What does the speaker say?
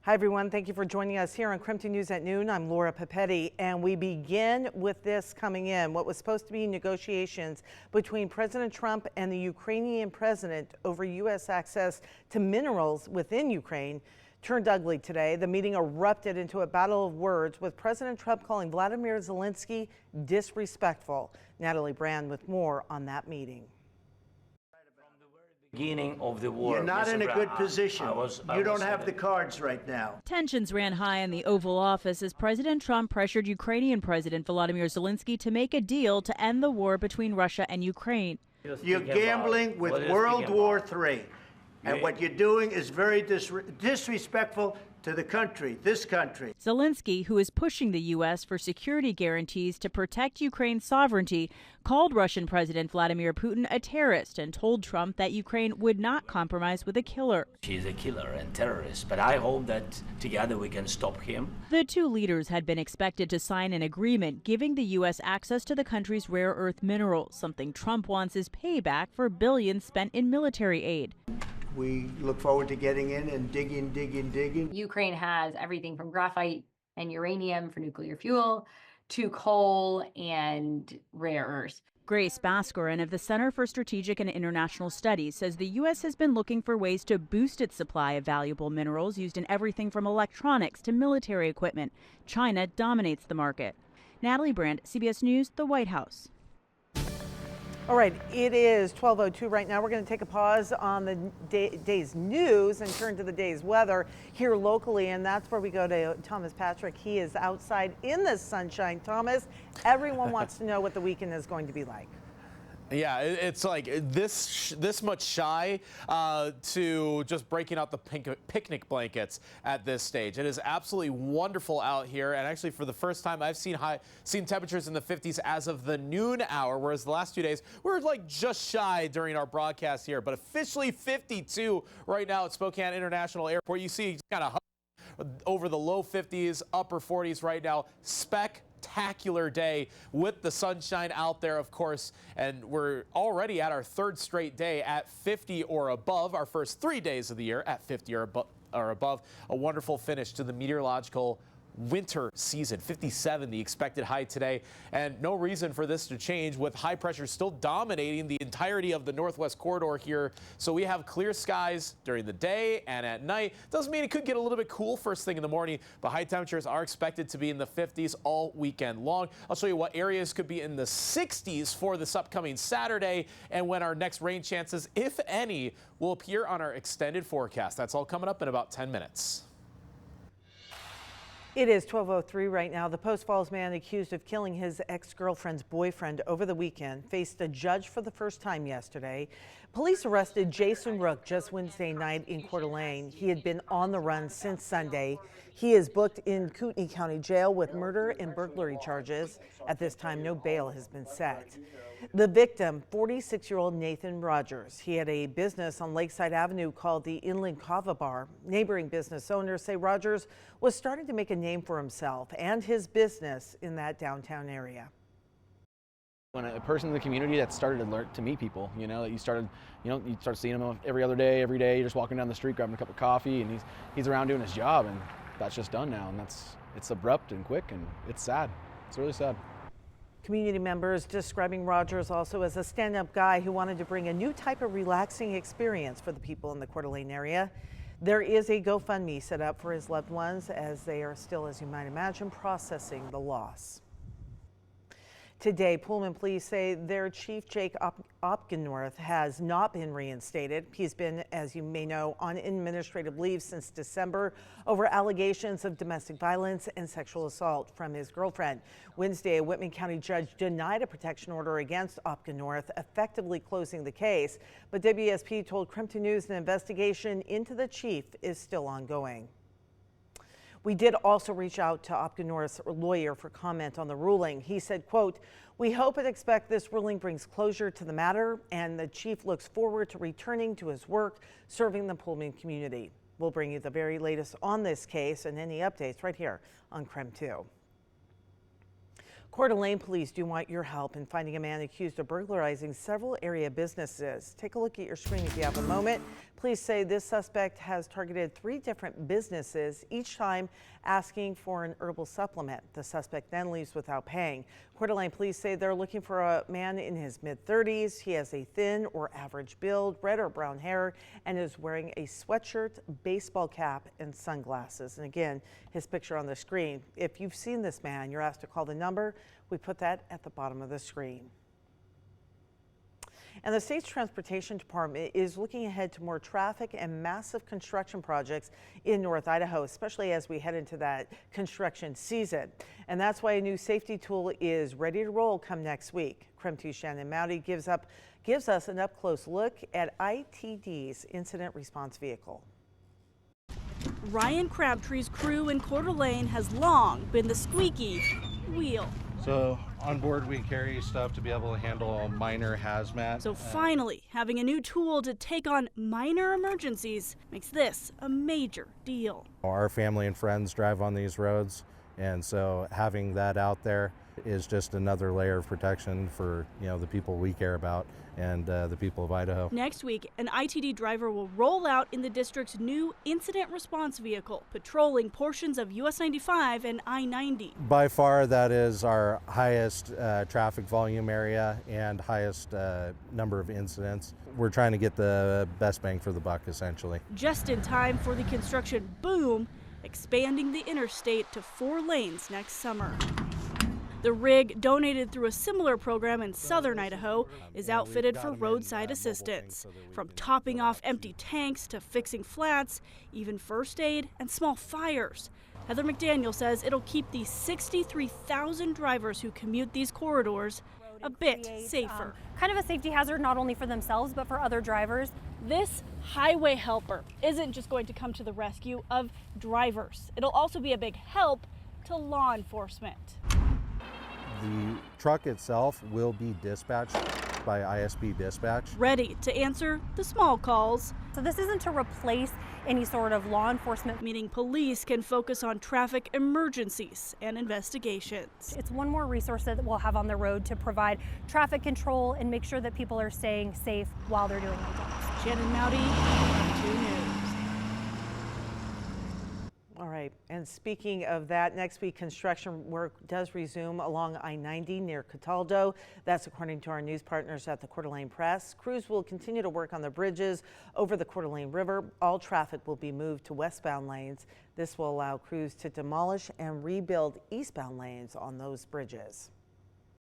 Hi, everyone. Thank you for joining us here on KREM 2 News at noon. I'm Laura Papetti, and we begin with this coming in. What was supposed to be negotiations between President Trump and the Ukrainian president over U.S. access to minerals within Ukraine turned ugly today. The meeting erupted into a battle of words, with President Trump calling Vladimir Zelenskyy disrespectful. Natalie Brand with more on that meeting. Beginning of the war. You're not in a good position. You don't have the cards right now. Tensions ran high in the Oval Office as President Trump pressured Ukrainian President Volodymyr Zelenskyy to make a deal to end the war between Russia and Ukraine. You're gambling with World War III. And what you're doing is very disrespectful to the country, this country. Zelenskyy, who is pushing the U.S. for security guarantees to protect Ukraine's sovereignty, called Russian President Vladimir Putin a terrorist and told Trump that Ukraine would not compromise with a killer. He's a killer and terrorist, but I hope that together we can stop him. The two leaders had been expected to sign an agreement giving the U.S. access to the country's rare earth minerals, something Trump wants is payback for billions spent in military aid. We look forward to getting in and digging. Ukraine has everything from graphite and uranium for nuclear fuel to coal and rare earths. Grace Baskarin of the Center for Strategic and International Studies says the U.S. has been looking for ways to boost its supply of valuable minerals used in everything from electronics to military equipment. China dominates the market. Natalie Brand, CBS News, the White House. All right, it is 12:02 right now. We're going to take a pause on the day's news and turn to the day's weather here locally, and that's where we go to Thomas Patrick. He is outside in the sunshine. Thomas, everyone wants to know what the weekend is going to be like. Yeah, it's like this much shy to just breaking out the picnic blankets at this stage. It is absolutely wonderful out here, and actually for the first time I've seen temperatures in the 50s as of the noon hour, whereas the last 2 days we were like just shy during our broadcast here, but officially 52 right now at Spokane International Airport. You see kind of over the low 50s, upper 40s right now. Spectacular day with the sunshine out there, of course, and we're already at our third straight day at 50 or above. Our first 3 days of the year at 50 or above. A wonderful finish to the meteorological winter season. 57 the expected high today, and no reason for this to change with high pressure still dominating the entirety of the northwest corridor here. So we have clear skies during the day and at night. Doesn't mean it could get a little bit cool first thing in the morning, but high temperatures are expected to be in the 50s all weekend long. I'll show you what areas could be in the 60s for this upcoming Saturday and when our next rain chances, if any, will appear on our extended forecast. That's all coming up in about 10 minutes. It is 12:03 right now. The Post Falls man accused of killing his ex-girlfriend's boyfriend over the weekend faced a judge for the first time yesterday. Police arrested Jason Rook just Wednesday night in Coeur d'Alene. He had been on the run since Sunday. He is booked in Kootenai County Jail with murder and burglary charges. At this time, no bail has been set. The victim, 46-year-old Nathan Rogers. He had a business on Lakeside Avenue called the Inland Kava Bar. Neighboring business owners say Rogers was starting to make a name for himself and his business in that downtown area. When a person in the community that started to meet people, that you start seeing him every other day, every day. You're just walking down the street, grabbing a cup of coffee, and he's around doing his job, and that's just done now. And it's abrupt and quick, and it's sad. It's really sad. Community members describing Rogers also as a stand-up guy who wanted to bring a new type of relaxing experience for the people in the Coeur d'Alene area. There is a GoFundMe set up for his loved ones as they are still, as you might imagine, processing the loss. Today, Pullman police say their chief, Jake Opgennorth, has not been reinstated. He's been, as you may know, on administrative leave since December over allegations of domestic violence and sexual assault from his girlfriend. Wednesday, a Whitman County judge denied a protection order against Opgennorth, effectively closing the case. But WSP told KREM 2 News an investigation into the chief is still ongoing. We did also reach out to Opgennorth's lawyer for comment on the ruling. He said, quote, "We hope and expect this ruling brings closure to the matter, and the chief looks forward to returning to his work serving the Pullman community." We'll bring you the very latest on this case and any updates right here on KREM 2. Coeur d'Alene police do want your help in finding a man accused of burglarizing several area businesses. Take a look at your screen if you have a moment. Police say this suspect has targeted 3 different businesses, each time asking for an herbal supplement. The suspect then leaves without paying. Coeur d'Alene police say they're looking for a man in his mid-30s. He has a thin or average build, red or brown hair, and is wearing a sweatshirt, baseball cap, and sunglasses. And again, his picture on the screen. If you've seen this man, you're asked to call the number. We put that at the bottom of the screen. And the state's transportation department is looking ahead to more traffic and massive construction projects in North Idaho, especially as we head into that construction season. And that's why a new safety tool is ready to roll come next week. KREM 2's Shannon Mowdy gives us an up-close look at ITD's incident response vehicle. Ryan Crabtree's crew in Coeur d'Alene has long been the squeaky wheel. So on board we carry stuff to be able to handle minor hazmat. So finally, having a new tool to take on minor emergencies makes this a major deal. Our family and friends drive on these roads, and so having that out there is just another layer of protection for the people we care about and the people of Idaho. Next week, an ITD driver will roll out in the district's new incident response vehicle, patrolling portions of US 95 and I-90. By far, that is our highest traffic volume area and highest number of incidents. We're trying to get the best bang for the buck, essentially. Just in time for the construction boom, expanding the interstate to 4 lanes next summer. The rig, donated through a similar program in southern Idaho, is outfitted for roadside assistance. From topping off empty tanks to fixing flats, even first aid and small fires. Heather McDaniel says it'll keep the 63,000 drivers who commute these corridors a bit safer. Kind of a safety hazard not only for themselves but for other drivers. This highway helper isn't just going to come to the rescue of drivers. It'll also be a big help to law enforcement. The truck itself will be dispatched by ISP dispatch. Ready to answer the small calls. So this isn't to replace any sort of law enforcement. Meaning police can focus on traffic emergencies and investigations. It's one more resource that we'll have on the road to provide traffic control and make sure that people are staying safe while they're doing their jobs. Shannon Mowdy, 2 News. All right, and speaking of that, next week construction work does resume along I-90 near Cataldo. That's according to our news partners at the Coeur d'Alene Press. Crews will continue to work on the bridges over the Coeur d'Alene River. All traffic will be moved to westbound lanes. This will allow crews to demolish and rebuild eastbound lanes on those bridges.